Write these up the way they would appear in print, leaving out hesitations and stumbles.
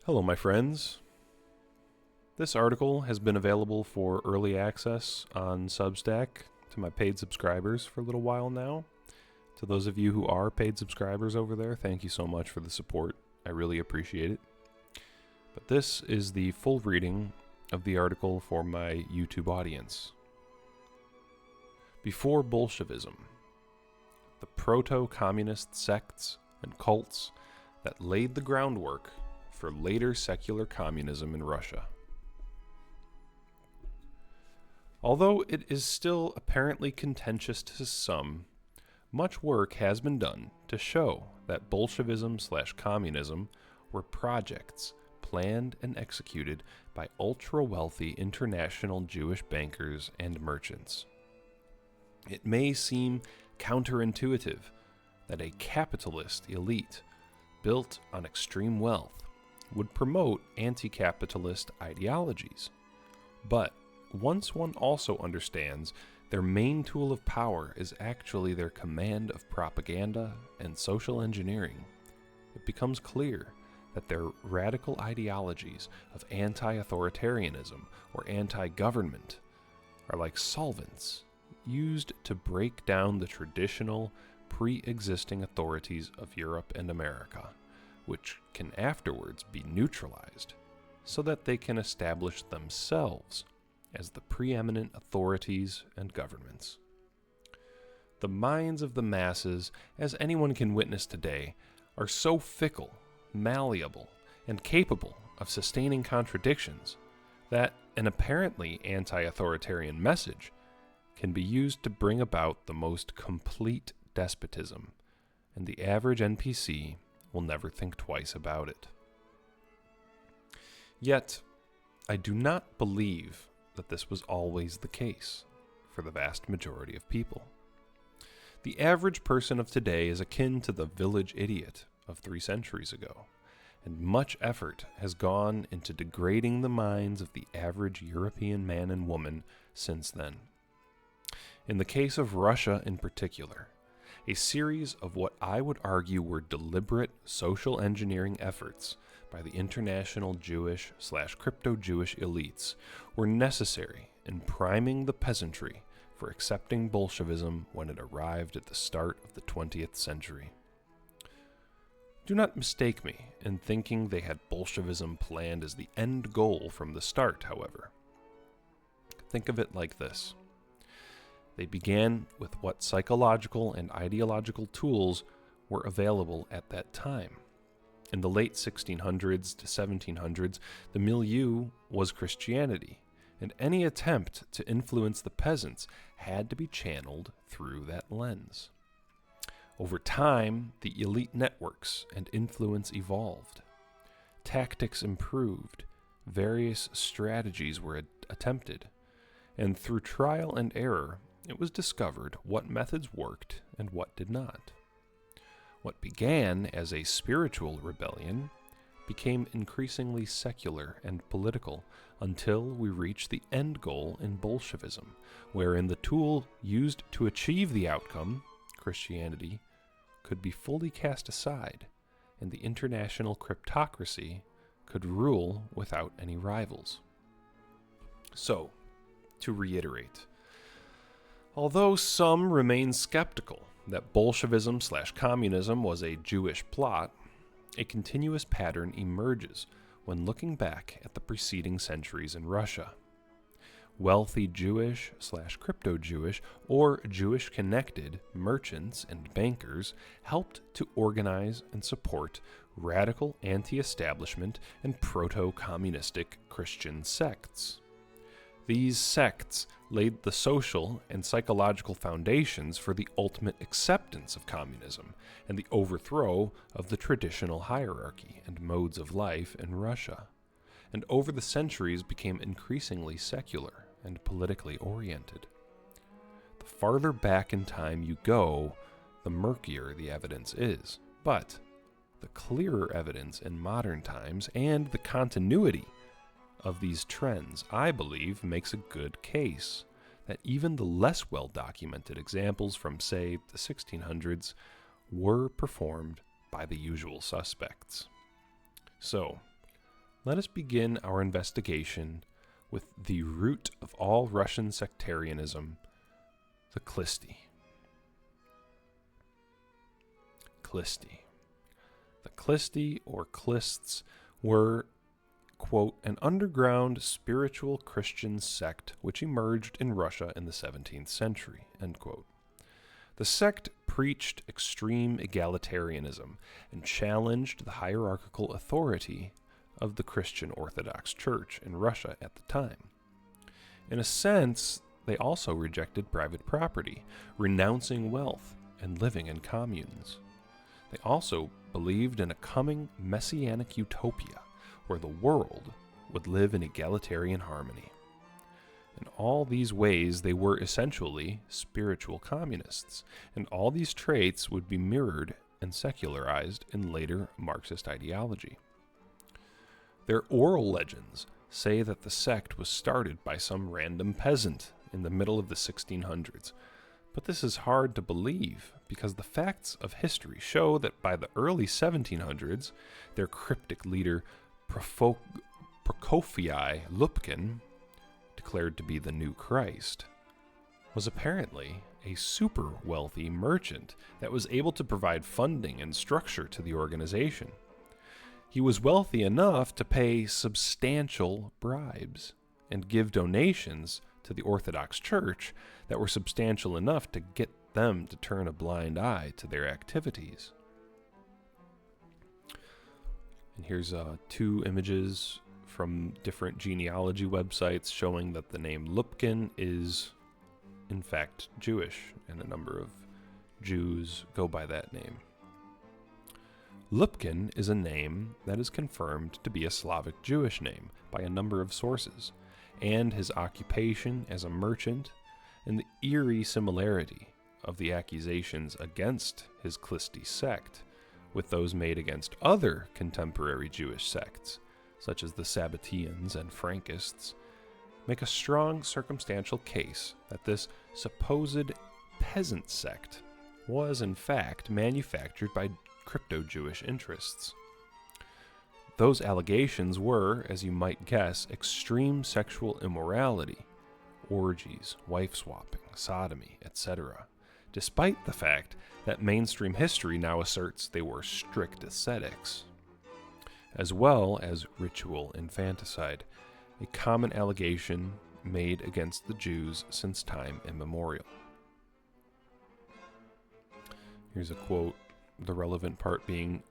Hello, my friends. This article has been available for early access on Substack to my paid subscribers for a little while now. To those of you who are paid subscribers over there, thank you so much for the support. I really appreciate it. But this is the full reading of the article for my YouTube audience. Before Bolshevism, the proto-communist sects and cults that laid the groundwork for later secular communism in Russia. Although it is still apparently contentious to some, much work has been done to show that Bolshevism/communism were projects planned and executed by ultra-wealthy international Jewish bankers and merchants. It may seem counterintuitive that a capitalist elite built on extreme wealth would promote anti-capitalist ideologies. But once one also understands their main tool of power is actually their command of propaganda and social engineering, it becomes clear that their radical ideologies of anti-authoritarianism or anti-government are like solvents used to break down the traditional, pre-existing authorities of Europe and America, which can afterwards be neutralized so that they can establish themselves as the preeminent authorities and governments. The minds of the masses, as anyone can witness today, are so fickle, malleable, and capable of sustaining contradictions that an apparently anti-authoritarian message can be used to bring about the most complete despotism, and the average NPC will never think twice about it. Yet, I do not believe that this was always the case for the vast majority of people. The average person of today is akin to the village idiot of 3 centuries ago, and much effort has gone into degrading the minds of the average European man and woman since then. In the case of Russia in particular, a series of what I would argue were deliberate social engineering efforts by the international Jewish/crypto-Jewish elites were necessary in priming the peasantry for accepting Bolshevism when it arrived at the start of the 20th century. Do not mistake me in thinking they had Bolshevism planned as the end goal from the start, however. Think of it like this. They began with what psychological and ideological tools were available at that time. In the late 1600s to 1700s, the milieu was Christianity, and any attempt to influence the peasants had to be channeled through that lens. Over time, the elite networks and influence evolved. Tactics improved, various strategies were attempted, and through trial and error, it was discovered what methods worked and what did not. What began as a spiritual rebellion became increasingly secular and political until we reached the end goal in Bolshevism, wherein the tool used to achieve the outcome, Christianity, could be fully cast aside, and the international cryptocracy could rule without any rivals. So, to reiterate, although some remain skeptical that Bolshevism/communism was a Jewish plot, a continuous pattern emerges when looking back at the preceding centuries in Russia. Wealthy Jewish/crypto-Jewish or Jewish-connected merchants and bankers helped to organize and support radical anti-establishment and proto-communistic Christian sects. These sects laid the social and psychological foundations for the ultimate acceptance of communism and the overthrow of the traditional hierarchy and modes of life in Russia, and over the centuries became increasingly secular and politically oriented. The farther back in time you go, the murkier the evidence is, but the clearer evidence in modern times and the continuity of these trends, I believe, makes a good case that even the less well-documented examples from, say, the 1600s were performed by the usual suspects. So, let us begin our investigation with the root of all Russian sectarianism, the Klisti. Klisti. The Klisti, or Klists, were, quote, an underground spiritual Christian sect which emerged in Russia in the 17th century, end quote. The sect preached extreme egalitarianism and challenged the hierarchical authority of the Christian Orthodox Church in Russia at the time. In a sense, they also rejected private property, renouncing wealth and living in communes. They also believed in a coming messianic utopia where the world would live in egalitarian harmony. In all these ways, they were essentially spiritual communists, and all these traits would be mirrored and secularized in later Marxist ideology. Their oral legends say that the sect was started by some random peasant in the middle of the 1600s, but this is hard to believe because the facts of history show that by the early 1700s, their cryptic leader Prokofy Lupkin, declared to be the new Christ, was apparently a super wealthy merchant that was able to provide funding and structure to the organization. He was wealthy enough to pay substantial bribes and give donations to the Orthodox Church that were substantial enough to get them to turn a blind eye to their activities. And here's two images from different genealogy websites showing that the name Lupkin is, in fact, Jewish, and a number of Jews go by that name. Lupkin is a name that is confirmed to be a Slavic Jewish name by a number of sources, and his occupation as a merchant and the eerie similarity of the accusations against his Klisti sect with those made against other contemporary Jewish sects, such as the Sabbateans and Frankists, make a strong circumstantial case that this supposed peasant sect was in fact manufactured by crypto-Jewish interests. Those allegations were, as you might guess, extreme sexual immorality, orgies, wife-swapping, sodomy, etc., despite the fact that mainstream history now asserts they were strict ascetics, as well as ritual infanticide, a common allegation made against the Jews since time immemorial. Here's a quote, the relevant part being,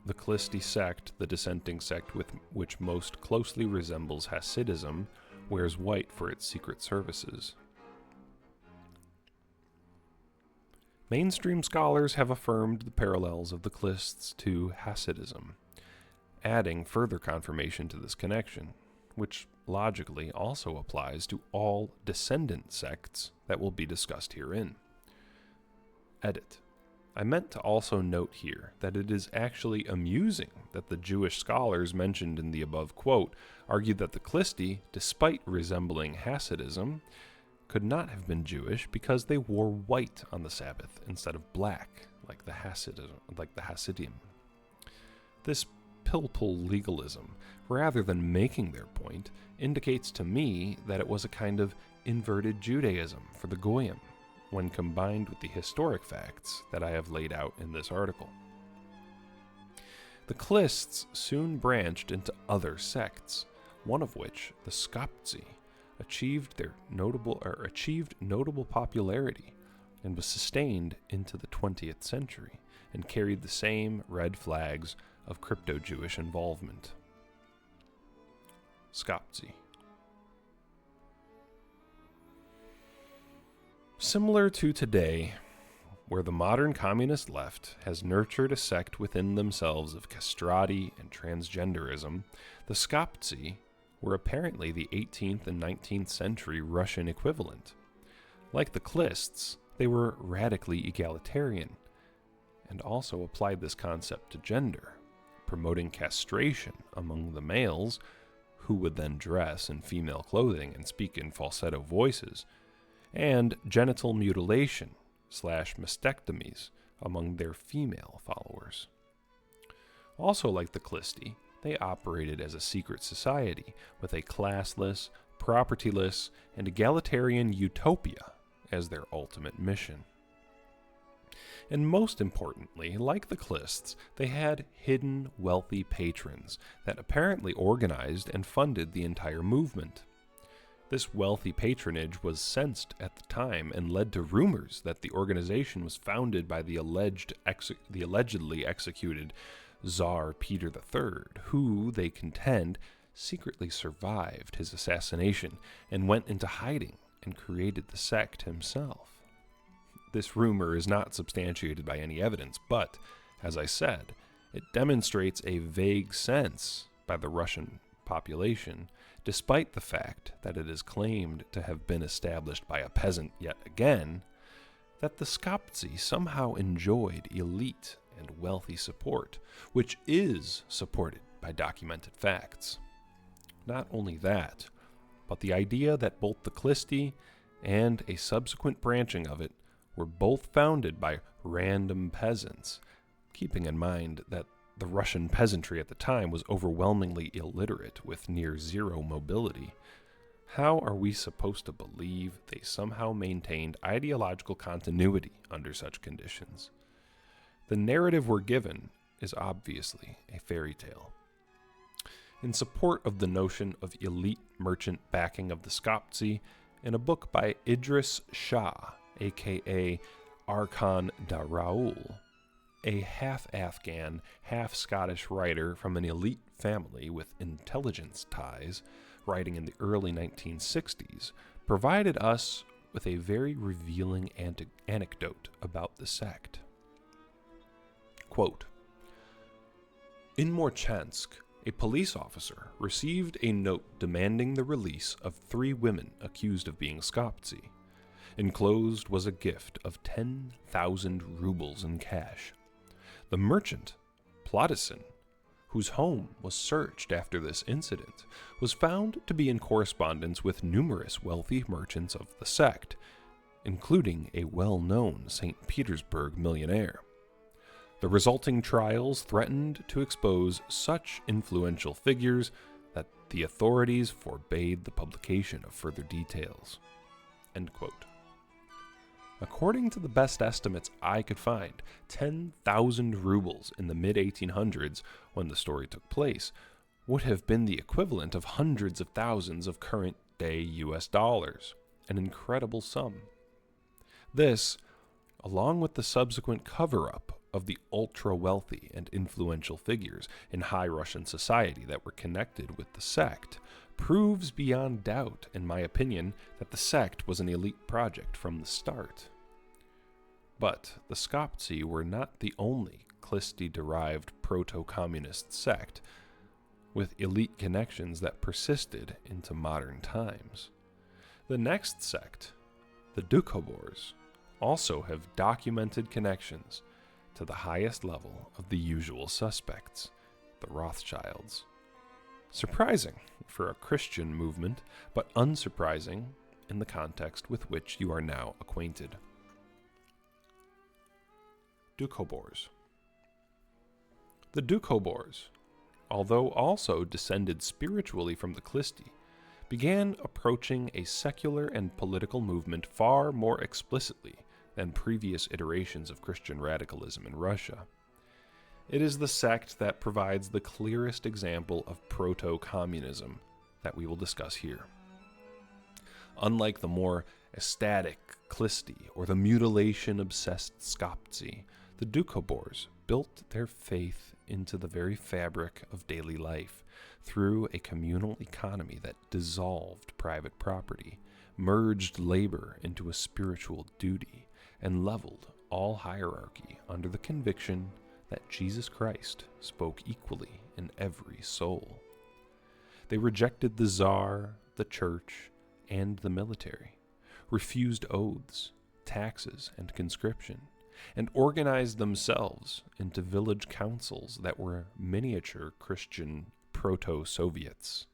"The Klisti sect, the dissenting sect which most closely resembles Hasidism, wears white for its secret services." Mainstream scholars have affirmed the parallels of the Klists to Hasidism, adding further confirmation to this connection, which logically also applies to all descendant sects that will be discussed herein. Edit. I meant to also note here that it is actually amusing that the Jewish scholars mentioned in the above quote argued that the Klisti, despite resembling Hasidism, could not have been Jewish because they wore white on the Sabbath instead of black, like the Hasidim. This pilpul legalism, rather than making their point, indicates to me that it was a kind of inverted Judaism for the Goyim, when combined with the historic facts that I have laid out in this article. The Klists soon branched into other sects, one of which, the Skoptsi, achieved notable popularity and was sustained into the 20th century and carried the same red flags of crypto-Jewish involvement. Skoptsi. Similar to today, where the modern communist left has nurtured a sect within themselves of castrati and transgenderism, the Skoptsi were apparently the 18th and 19th century Russian equivalent. Like the Klists, they were radically egalitarian, and also applied this concept to gender, promoting castration among the males, who would then dress in female clothing and speak in falsetto voices, and genital mutilation / mastectomies among their female followers. Also like the Klisti, they operated as a secret society with a classless, propertyless, and egalitarian utopia as their ultimate mission. And most importantly, like the Clists, they had hidden wealthy patrons that apparently organized and funded the entire movement. This wealthy patronage was sensed at the time and led to rumors that the organization was founded by the allegedly executed Tsar Peter III, who, they contend, secretly survived his assassination and went into hiding and created the sect himself. This rumor is not substantiated by any evidence, but, as I said, it demonstrates a vague sense by the Russian population, despite the fact that it is claimed to have been established by a peasant yet again, that the Skoptsi somehow enjoyed elite and wealthy support, which is supported by documented facts. Not only that, but the idea that both the Klisti and a subsequent branching of it were both founded by random peasants, keeping in mind that the Russian peasantry at the time was overwhelmingly illiterate with near zero mobility. How are we supposed to believe they somehow maintained ideological continuity under such conditions? The narrative we're given is obviously a fairy tale. In support of the notion of elite merchant backing of the Skoptsi, in a book by Idris Shah, aka Arkan da Raoul, a half-Afghan, half-Scottish writer from an elite family with intelligence ties, writing in the early 1960s, provided us with a very revealing anecdote about the sect. Quote, "In Morchansk, a police officer received a note demanding the release of 3 women accused of being Skoptsi. Enclosed was a gift of 10,000 rubles in cash. The merchant, Plotison, whose home was searched after this incident, was found to be in correspondence with numerous wealthy merchants of the sect, including a well-known St. Petersburg millionaire. The resulting trials threatened to expose such influential figures that the authorities forbade the publication of further details." End quote. According to the best estimates I could find, 10,000 rubles in the mid-1800s, when the story took place, would have been the equivalent of hundreds of thousands of current-day US dollars, an incredible sum. This, along with the subsequent cover-up of the ultra-wealthy and influential figures in high Russian society that were connected with the sect, proves beyond doubt, in my opinion, that the sect was an elite project from the start. But the Skoptsi were not the only Klisti-derived proto-communist sect with elite connections that persisted into modern times. The next sect, the Doukhobors, also have documented connections to the highest level of the usual suspects, the Rothschilds. Surprising for a Christian movement, but unsurprising in the context with which you are now acquainted. Doukhobors. The Doukhobors, although also descended spiritually from the Klisti, began approaching a secular and political movement far more explicitly than previous iterations of Christian radicalism in Russia. It is the sect that provides the clearest example of proto-communism that we will discuss here. Unlike the more ecstatic Klisti or the mutilation-obsessed Skoptsi, the Doukhobors built their faith into the very fabric of daily life through a communal economy that dissolved private property, merged labor into a spiritual duty, and leveled all hierarchy under the conviction that Jesus Christ spoke equally in every soul. They rejected the Tsar, the church, and the military, refused oaths, taxes, and conscription, and organized themselves into village councils that were miniature Christian proto-Soviets.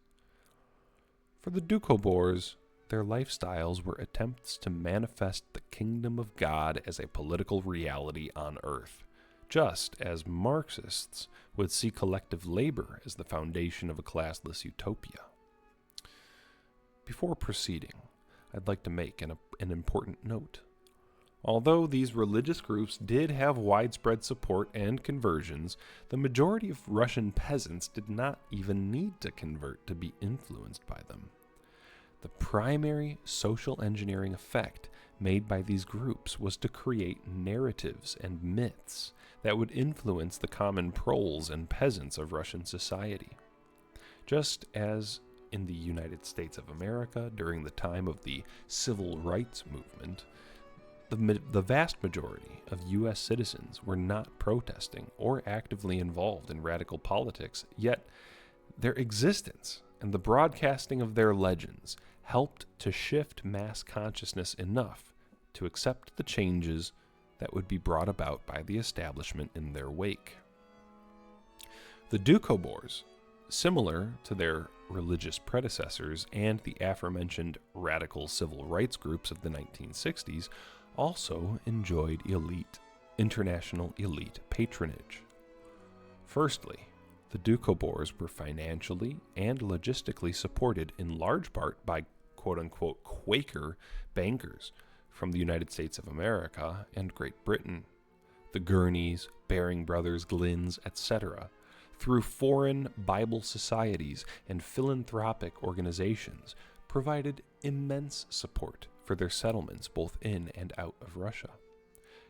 For the Doukhobors, their lifestyles were attempts to manifest the kingdom of God as a political reality on earth, just as Marxists would see collective labor as the foundation of a classless utopia. Before proceeding, I'd like to make an important note. Although these religious groups did have widespread support and conversions, the majority of Russian peasants did not even need to convert to be influenced by them. The primary social engineering effect made by these groups was to create narratives and myths that would influence the common proles and peasants of Russian society. Just as in the United States of America during the time of the Civil Rights Movement, the vast majority of U.S. citizens were not protesting or actively involved in radical politics, yet their existence and the broadcasting of their legends helped to shift mass consciousness enough to accept the changes that would be brought about by the establishment in their wake. The Doukhobors, similar to their religious predecessors and the aforementioned radical civil rights groups of the 1960s, also enjoyed international elite patronage. Firstly, the Doukhobors were financially and logistically supported in large part by quote-unquote Quaker bankers from the United States of America and Great Britain, the Gurneys, Baring Brothers, Glynns, etc., through foreign Bible societies and philanthropic organizations, provided immense support for their settlements both in and out of Russia.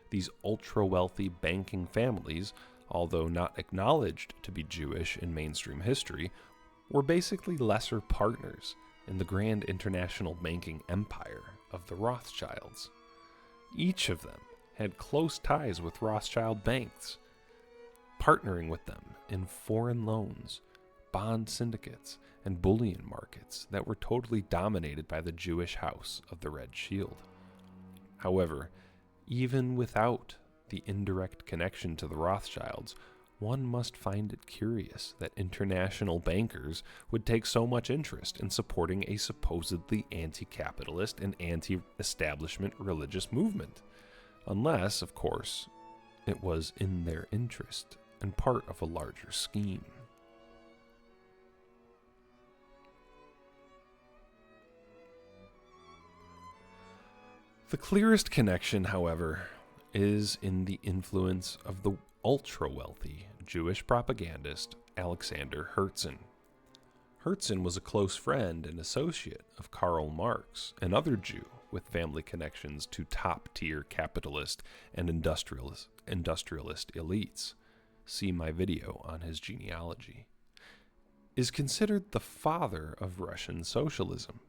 These ultra-wealthy banking families, although not acknowledged to be Jewish in mainstream history, were basically lesser partners in the grand international banking empire of the Rothschilds. Each of them had close ties with Rothschild banks, partnering with them in foreign loans, bond syndicates, and bullion markets that were totally dominated by the Jewish house of the Red Shield. However, even without the indirect connection to the Rothschilds, one must find it curious that international bankers would take so much interest in supporting a supposedly anti-capitalist and anti-establishment religious movement, unless, of course, it was in their interest and part of a larger scheme. The clearest connection, however, is in the influence of the ultra-wealthy Jewish propagandist Alexander Herzen. Herzen was a close friend and associate of Karl Marx, another Jew with family connections to top-tier capitalist and industrialist elites. See my video on his genealogy. Is considered the father of Russian socialism,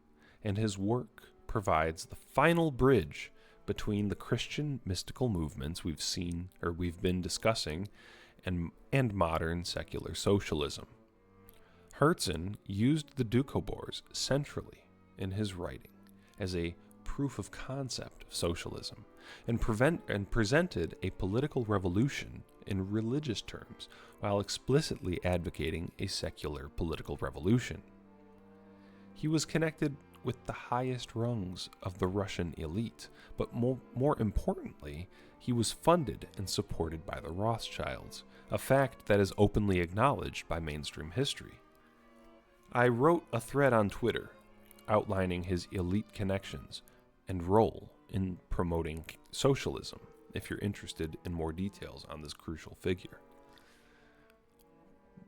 and his work provides the final bridge between the Christian mystical movements we've been discussing and modern secular socialism. Herzen used the Doukhobors centrally in his writing as a proof of concept of socialism and presented a political revolution in religious terms while explicitly advocating a secular political revolution. He was connected with the highest rungs of the Russian elite, but more importantly, he was funded and supported by the Rothschilds, a fact that is openly acknowledged by mainstream history. I wrote a thread on Twitter outlining his elite connections and role in promoting socialism, if you're interested in more details on this crucial figure.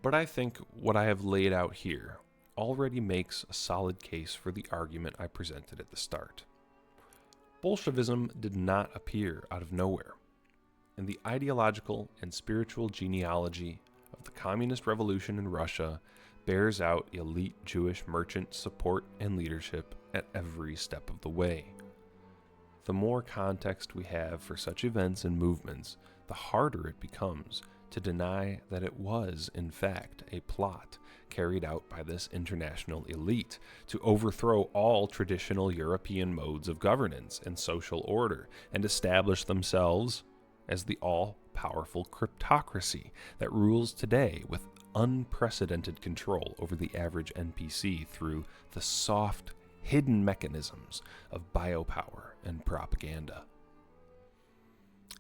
But I think what I have laid out here already makes a solid case for the argument I presented at the start. Bolshevism did not appear out of nowhere, and the ideological and spiritual genealogy of the communist revolution in Russia bears out elite Jewish merchant support and leadership at every step of the way. The more context we have for such events and movements, the harder it becomes to deny that it was, in fact, a plot carried out by this international elite to overthrow all traditional European modes of governance and social order and establish themselves as the all-powerful cryptocracy that rules today with unprecedented control over the average NPC through the soft, hidden mechanisms of biopower and propaganda.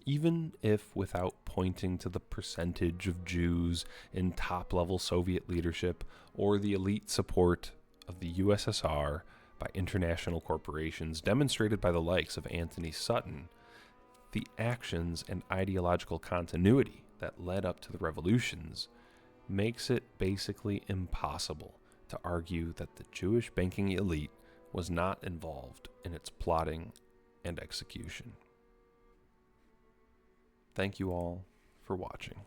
Even if without pointing to the percentage of Jews in top-level Soviet leadership or the elite support of the USSR by international corporations demonstrated by the likes of Anthony Sutton, the actions and ideological continuity that led up to the revolutions makes it basically impossible to argue that the Jewish banking elite was not involved in its plotting and execution. Thank you all for watching.